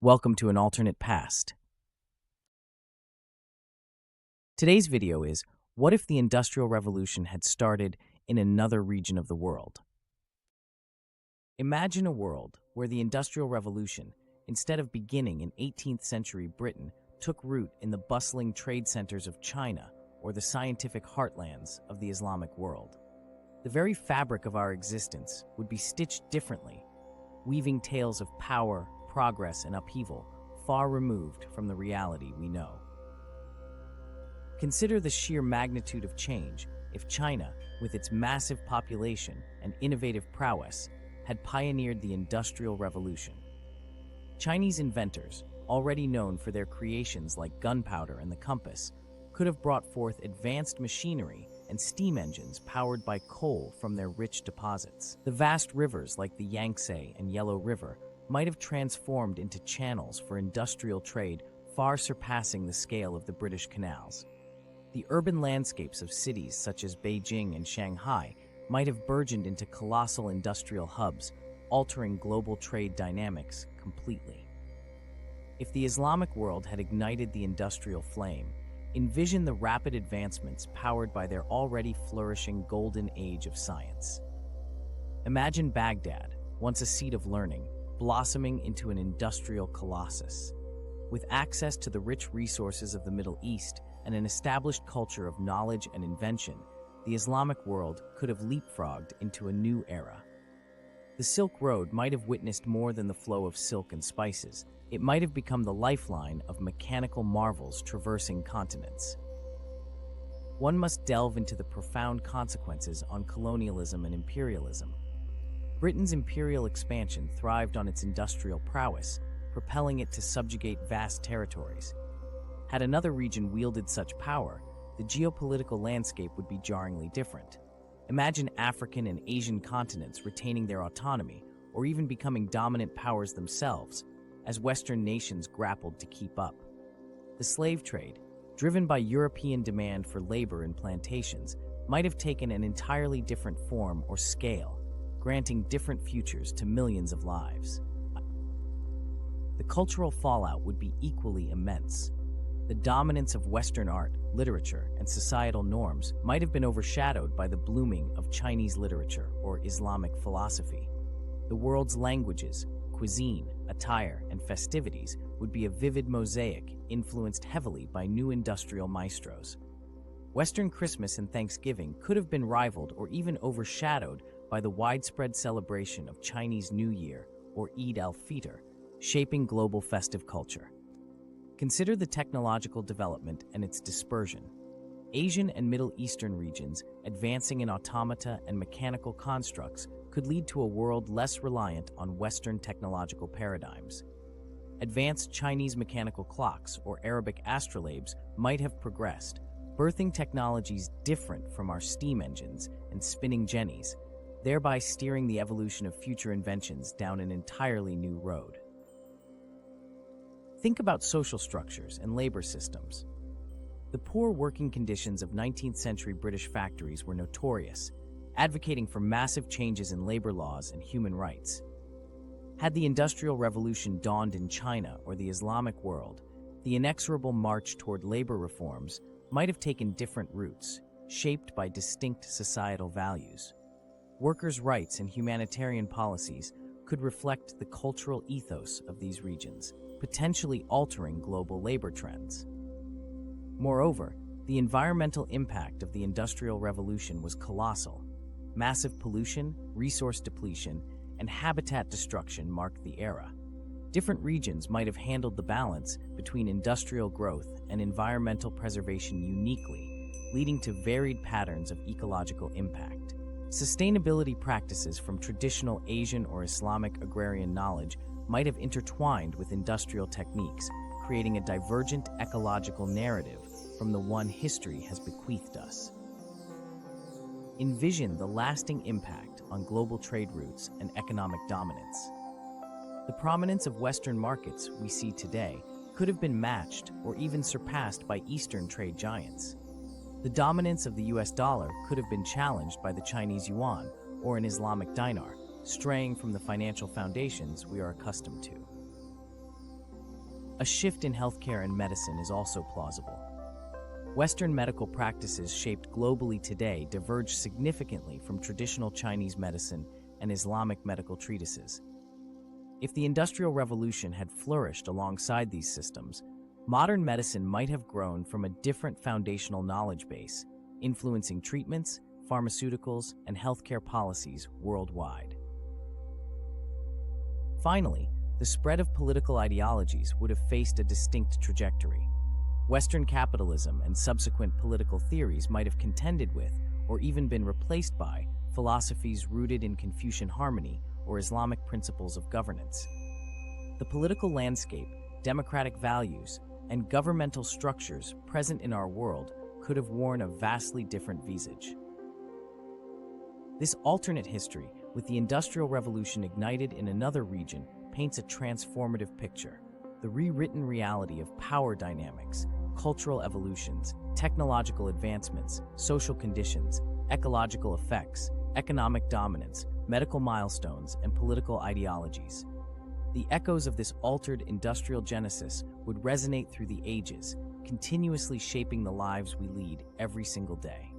Welcome to an alternate past. Today's video is, what if the Industrial Revolution had started in another region of the world? Imagine a world where the Industrial Revolution, instead of beginning in 18th century Britain, took root in the bustling trade centers of China or the scientific heartlands of the Islamic world. The very fabric of our existence would be stitched differently, weaving tales of power, progress, and upheaval far removed from the reality we know. Consider the sheer magnitude of change if China, with its massive population and innovative prowess, had pioneered the Industrial Revolution. Chinese inventors, already known for their creations like gunpowder and the compass, could have brought forth advanced machinery and steam engines powered by coal from their rich deposits. The vast rivers like the Yangtze and Yellow River might have transformed into channels for industrial trade far surpassing the scale of the British canals. The urban landscapes of cities such as Beijing and Shanghai might have burgeoned into colossal industrial hubs, altering global trade dynamics completely. If the Islamic world had ignited the industrial flame, envision the rapid advancements powered by their already flourishing golden age of science. Imagine Baghdad, once a seat of learning, blossoming into an industrial colossus. With access to the rich resources of the Middle East and an established culture of knowledge and invention, the Islamic world could have leapfrogged into a new era. The Silk Road might have witnessed more than the flow of silk and spices. It might have become the lifeline of mechanical marvels traversing continents. One must delve into the profound consequences on colonialism and imperialism. Britain's imperial expansion thrived on its industrial prowess, propelling it to subjugate vast territories. Had another region wielded such power, the geopolitical landscape would be jarringly different. Imagine African and Asian continents retaining their autonomy, or even becoming dominant powers themselves, as Western nations grappled to keep up. The slave trade, driven by European demand for labor in plantations, might have taken an entirely different form or scale, granting different futures to millions of lives. The cultural fallout would be equally immense. The dominance of Western art, literature, and societal norms might have been overshadowed by the blooming of Chinese literature or Islamic philosophy. The world's languages, cuisine, attire, and festivities would be a vivid mosaic influenced heavily by new industrial maestros. Western Christmas and Thanksgiving could have been rivaled or even overshadowed by the widespread celebration of Chinese New Year or Eid al-Fitr, shaping global festive culture. Consider the technological development and its dispersion. Asian and Middle Eastern regions advancing in automata and mechanical constructs could lead to a world less reliant on Western technological paradigms. Advanced Chinese mechanical clocks or Arabic astrolabes might have progressed, birthing technologies different from our steam engines and spinning jennies, thereby steering the evolution of future inventions down an entirely new road. Think about social structures and labor systems. The poor working conditions of 19th century British factories were notorious, advocating for massive changes in labor laws and human rights. Had the Industrial Revolution dawned in China or the Islamic world, the inexorable march toward labor reforms might have taken different routes, shaped by distinct societal values. Workers' rights and humanitarian policies could reflect the cultural ethos of these regions, potentially altering global labor trends. Moreover, the environmental impact of the Industrial Revolution was colossal. Massive pollution, resource depletion, and habitat destruction marked the era. Different regions might have handled the balance between industrial growth and environmental preservation uniquely, leading to varied patterns of ecological impact. Sustainability practices from traditional Asian or Islamic agrarian knowledge might have intertwined with industrial techniques, creating a divergent ecological narrative from the one history has bequeathed us. Envision the lasting impact on global trade routes and economic dominance. The prominence of Western markets we see today could have been matched or even surpassed by Eastern trade giants. The dominance of the US dollar could have been challenged by the Chinese yuan or an Islamic dinar, straying from the financial foundations we are accustomed to. A shift in healthcare and medicine is also plausible. Western medical practices shaped globally today diverge significantly from traditional Chinese medicine and Islamic medical treatises. If the Industrial Revolution had flourished alongside these systems, modern medicine might have grown from a different foundational knowledge base, influencing treatments, pharmaceuticals, and healthcare policies worldwide. Finally, the spread of political ideologies would have faced a distinct trajectory. Western capitalism and subsequent political theories might have contended with, or even been replaced by, philosophies rooted in Confucian harmony or Islamic principles of governance. The political landscape, democratic values, and governmental structures present in our world could have worn a vastly different visage. This alternate history, with the Industrial Revolution ignited in another region, paints a transformative picture. The rewritten reality of power dynamics, cultural evolutions, technological advancements, social conditions, ecological effects, economic dominance, medical milestones, and political ideologies. The echoes of this altered industrial genesis would resonate through the ages, continuously shaping the lives we lead every single day.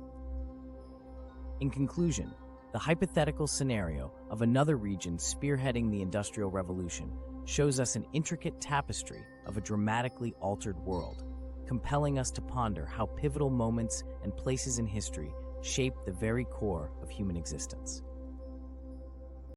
In conclusion, the hypothetical scenario of another region spearheading the Industrial Revolution shows us an intricate tapestry of a dramatically altered world, compelling us to ponder how pivotal moments and places in history shape the very core of human existence.